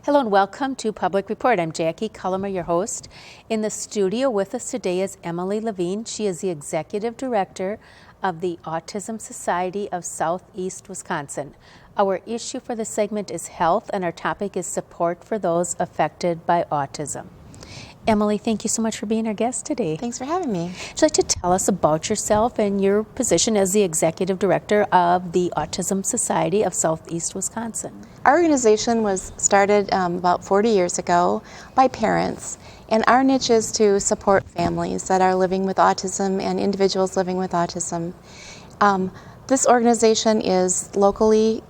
Hello and welcome to Public Report. I'm Jackie Cullimer, your host. In the studio with us today is Emily Levine. She is the Executive Director of the Autism Society of Southeast Wisconsin. Our issue for this segment is health, and our topic is support for those affected by autism. Emily, thank you so much for being our guest today. Thanks for having me. Would you like to tell us about yourself and your position as the Executive Director of the Autism Society of Southeast Wisconsin? Our organization was started about 40 years ago by parents, and our niche is to support families that are living with autism and individuals living with autism. This organization is locally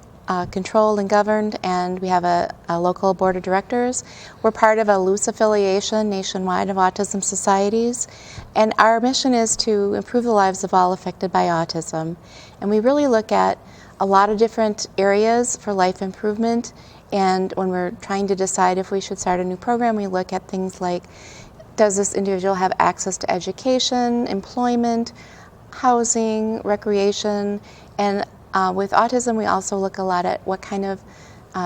controlled and governed, and we have a local board of directors. We're part of a loose affiliation nationwide of autism societies, and our mission is to improve the lives of all affected by autism. And we really look at a lot of different areas for life improvement, and when we're trying to decide if we should start a new program, we look at things like, does this individual have access to education, employment, housing, recreation, and with autism, we also look a lot at what kind of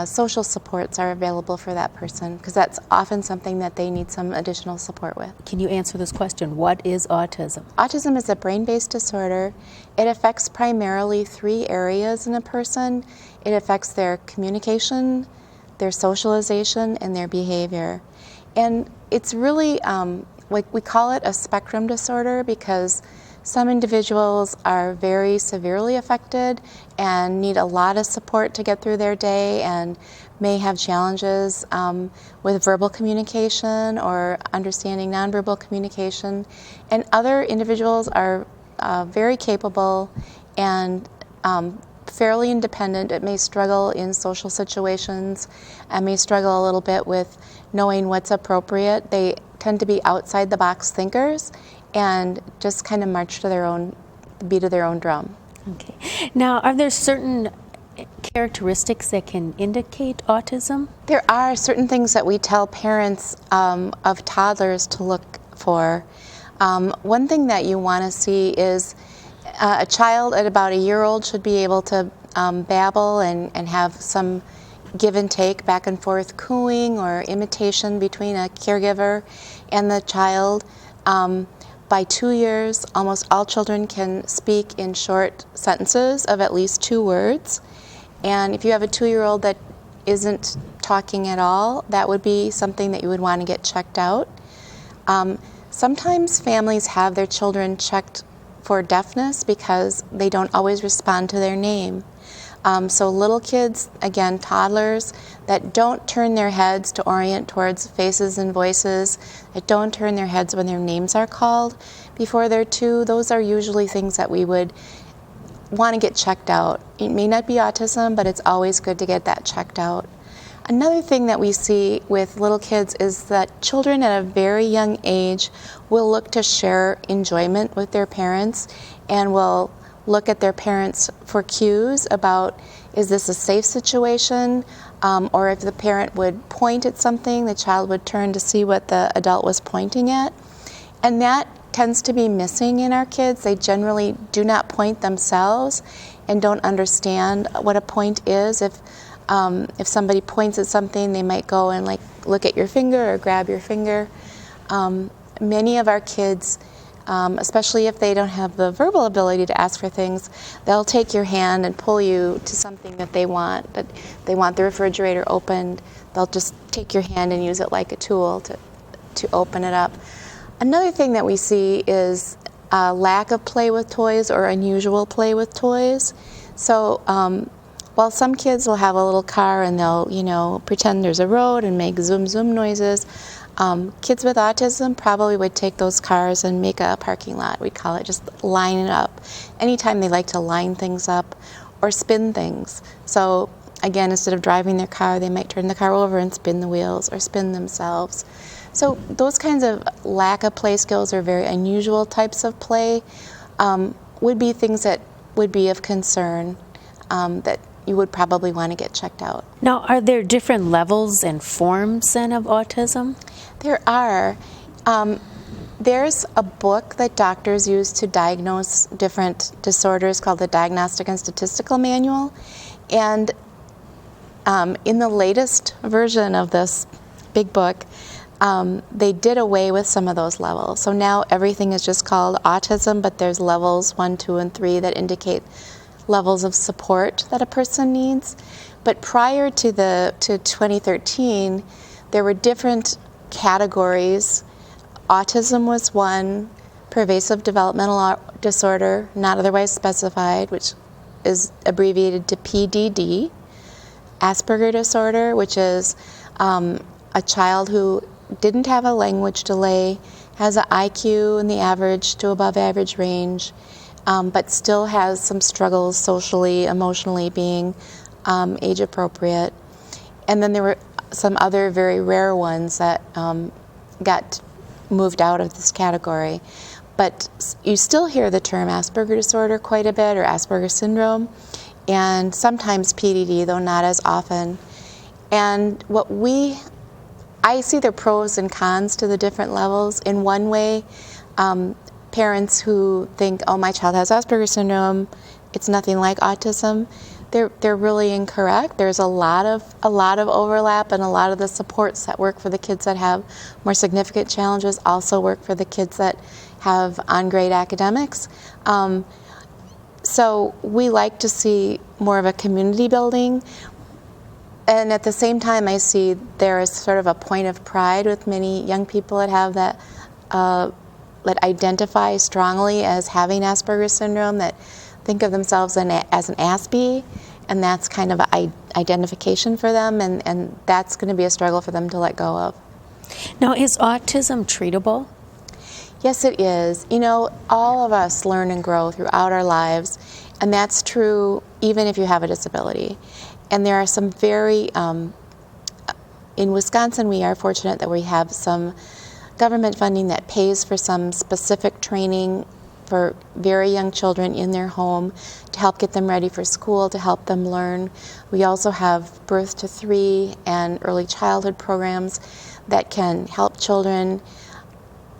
social supports are available for that person, because that's often something that they need some additional support with. Can you answer this question? What is autism? Autism is a brain-based disorder. It affects primarily 3 areas in a person. It affects their communication, their socialization, and their behavior. And it's really, we call it a spectrum disorder because some individuals are very severely affected and need a lot of support to get through their day and may have challenges with verbal communication or understanding nonverbal communication. And other individuals are very capable and fairly independent. It may struggle in social situations and may struggle a little bit with knowing what's appropriate. They tend to be outside the box thinkers and just kind of march to their own beat of their own drum. Okay. Now, are there certain characteristics that can indicate autism? There are certain things that we tell parents of toddlers to look for. One thing that you want to see is a child at about a year old should be able to babble and have some give and take, back and forth cooing or imitation between a caregiver and the child. By 2 years, almost all children can speak in short sentences of at least 2 words. And if you have a 2-year-old that isn't talking at all, that would be something that you would want to get checked out. Sometimes families have their children checked for deafness because they don't always respond to their name. So little kids, again, toddlers, that don't turn their heads to orient towards faces and voices, that don't turn their heads when their names are called before they're 2, those are usually things that we would want to get checked out. It may not be autism, but it's always good to get that checked out. Another thing that we see with little kids is that children at a very young age will look to share enjoyment with their parents and will look at their parents for cues about, is this a safe situation? Or if the parent would point at something, the child would turn to see what the adult was pointing at. And that tends to be missing in our kids. They generally do not point themselves and don't understand what a point is. If somebody points at something, they might go and look at your finger or grab your finger. Many of our kids, especially if they don't have the verbal ability to ask for things, they'll take your hand and pull you to something that they want. That they want the refrigerator opened, they'll just take your hand and use it like a tool to open it up. Another thing that we see is a lack of play with toys or unusual play with toys. So while some kids will have a little car and they'll, pretend there's a road and make zoom zoom noises, kids with autism probably would take those cars and make a parking lot. We'd call it just line it up. Anytime they like to line things up or spin things. So again, instead of driving their car, they might turn the car over and spin the wheels or spin themselves. So those kinds of lack of play skills or very unusual types of play would be things that would be of concern that you would probably want to get checked out. Now, are there different levels and forms then of autism? There are. There's a book that doctors use to diagnose different disorders called the Diagnostic and Statistical Manual. And In the latest version of this big book, they did away with some of those levels. So now everything is just called autism, but there's levels 1, 2, and 3 that indicate levels of support that a person needs. But prior to 2013, there were different categories. Autism was one, pervasive developmental disorder, not otherwise specified, which is abbreviated to PDD. Asperger disorder, which is a child who didn't have a language delay, has an IQ in the average to above average range, but still has some struggles socially, emotionally, being age appropriate. And then there were some other very rare ones that got moved out of this category. But you still hear the term Asperger disorder quite a bit, or Asperger syndrome, and sometimes PDD, though not as often. And I see the pros and cons to the different levels. In one way, parents who think, oh, my child has Asperger syndrome, it's nothing like autism, they're really incorrect. There's a lot of overlap, and a lot of the supports that work for the kids that have more significant challenges also work for the kids that have on-grade academics. So we like to see more of a community building. And at the same time, I see there is sort of a point of pride with many young people that have that identify strongly as having Asperger's syndrome, that think of themselves as an ASBE, and that's kind of an identification for them, and that's going to be a struggle for them to let go of. Now, is autism treatable? Yes, it is. You know, all of us learn and grow throughout our lives, and that's true even if you have a disability. And there are some in Wisconsin, we are fortunate that we have some government funding that pays for some specific training for very young children in their home to help get them ready for school, to help them learn. We also have birth to 3 and early childhood programs that can help children.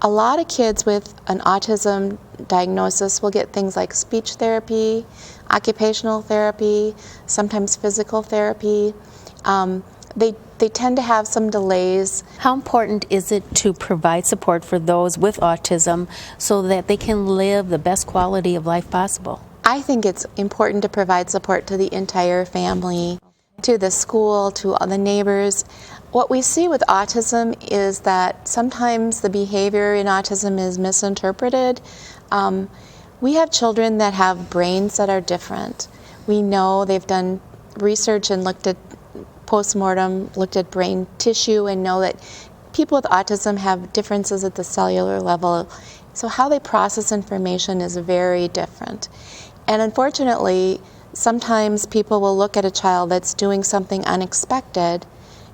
A lot of kids with an autism diagnosis will get things like speech therapy, occupational therapy, sometimes physical therapy. They tend to have some delays. How important is it to provide support for those with autism so that they can live the best quality of life possible? I think it's important to provide support to the entire family, to the school, to the neighbors. What we see with autism is that sometimes the behavior in autism is misinterpreted. We have children that have brains that are different. We know they've done research and looked at postmortem, looked at brain tissue, and know that people with autism have differences at the cellular level. So how they process information is very different. And unfortunately, sometimes people will look at a child that's doing something unexpected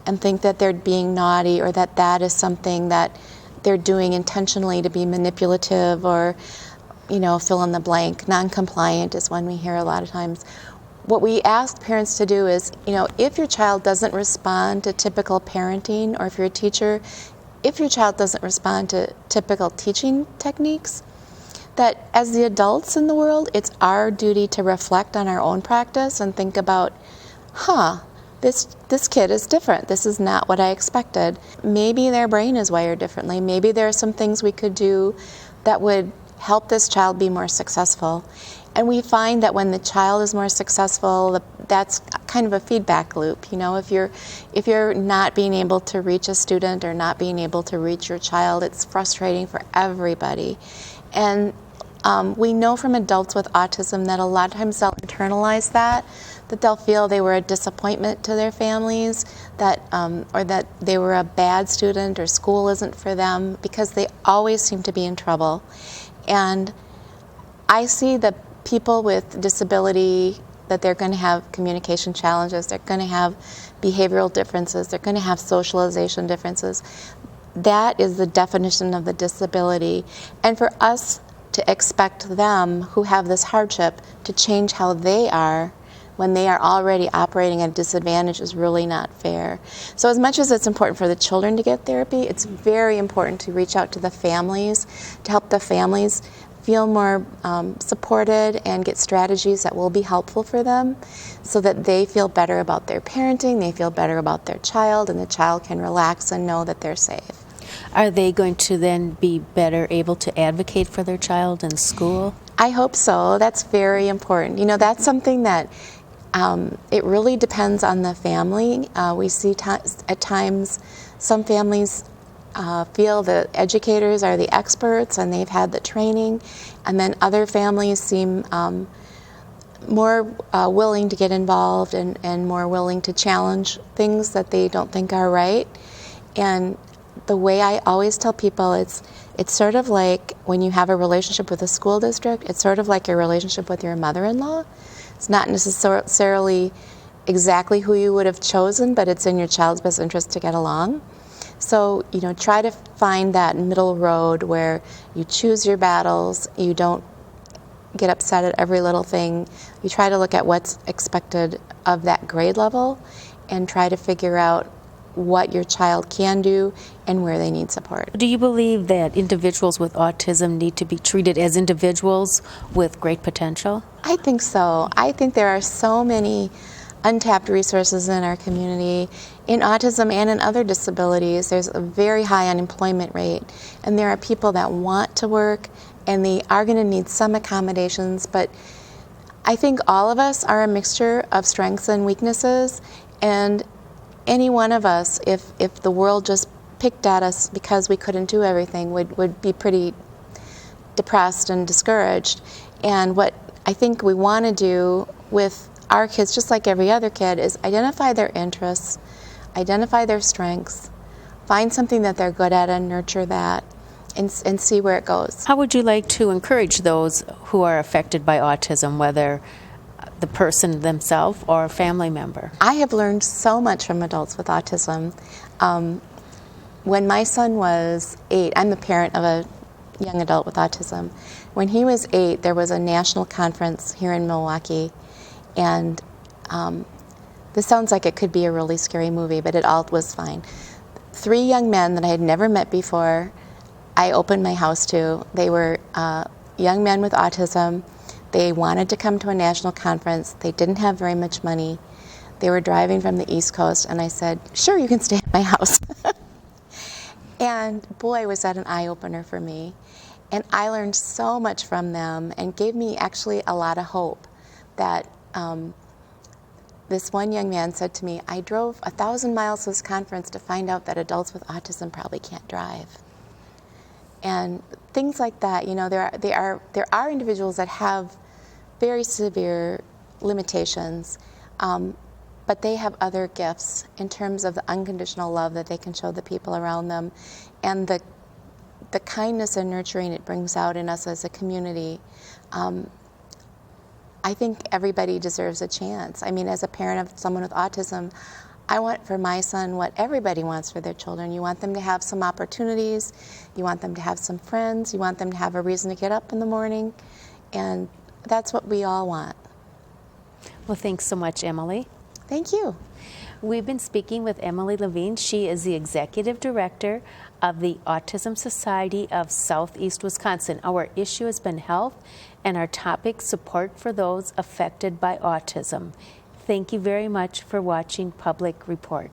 and think that they're being naughty, or that is something that they're doing intentionally to be manipulative, or, fill in the blank. Non-compliant is one we hear a lot of times. What we ask parents to do is, if your child doesn't respond to typical parenting, or if you're a teacher, if your child doesn't respond to typical teaching techniques, that as the adults in the world, it's our duty to reflect on our own practice and think about, this kid is different. This is not what I expected. Maybe their brain is wired differently. Maybe there are some things we could do that would help this child be more successful. And we find that when the child is more successful, that's kind of a feedback loop. If you're not being able to reach a student or not being able to reach your child, it's frustrating for everybody. And we know from adults with autism that a lot of times they'll internalize that they'll feel they were a disappointment to their families, or that they were a bad student, or school isn't for them, because they always seem to be in trouble. And I see that people with disability, that they're going to have communication challenges, they're going to have behavioral differences, they're going to have socialization differences. That is the definition of the disability. And for us to expect them, who have this hardship, to change how they are when they are already operating at a disadvantage is really not fair. So as much as it's important for the children to get therapy, it's very important to reach out to the families, to help the families feel more supported and get strategies that will be helpful for them so that they feel better about their parenting, they feel better about their child, and the child can relax and know that they're safe. Are they going to then be better able to advocate for their child in school? I hope so. That's very important. You know, that's something that it really depends on the family. We see at times some families feel that educators are the experts and they've had the training, and then other families seem more willing to get involved and more willing to challenge things that they don't think are right. And the way I always tell people, it's sort of like when you have a relationship with a school district, it's sort of like your relationship with your mother-in-law. It's not necessarily exactly who you would have chosen, but it's in your child's best interest to get along. So, you know, try to find that middle road where you choose your battles, you don't get upset at every little thing. You try to look at what's expected of that grade level and try to figure out what your child can do and where they need support. Do you believe that individuals with autism need to be treated as individuals with great potential? I think so. I think there are so many untapped resources in our community. In autism and in other disabilities, there's a very high unemployment rate, and there are people that want to work and they are going to need some accommodations, but I think all of us are a mixture of strengths and weaknesses, and any one of us, if the world just picked at us because we couldn't do everything, would be pretty depressed and discouraged. And what I think we want to do with our kids, just like every other kid, is identify their interests, identify their strengths, find something that they're good at and nurture that, and see where it goes. How would you like to encourage those who are affected by autism, whether the person themselves or a family member? I have learned so much from adults with autism. When my son was 8, I'm the parent of a young adult with autism. When he was 8, there was a national conference here in Milwaukee, and this sounds like it could be a really scary movie, but it all was fine. 3 young men that I had never met before, I opened my house to. They were young men with autism. They wanted to come to a national conference. They didn't have very much money. They were driving from the East Coast, and I said, sure, you can stay at my house. And boy, was that an eye-opener for me. And I learned so much from them and gave me actually a lot of hope that this one young man said to me, I drove 1,000 miles to this conference to find out that adults with autism probably can't drive. And things like that, you know, there are individuals that have very severe limitations, but they have other gifts in terms of the unconditional love that they can show the people around them, and the kindness and nurturing it brings out in us as a community. I think everybody deserves a chance. I mean, as a parent of someone with autism, I want for my son what everybody wants for their children. You want them to have some opportunities, you want them to have some friends, you want them to have a reason to get up in the morning, and that's what we all want. Well, thanks so much, Emily. Thank you. We've been speaking with Emily Levine. She is the Executive Director of the Autism Society of Southeast Wisconsin. Our issue has been health, and our topic, support for those affected by autism. Thank you very much for watching Public Report.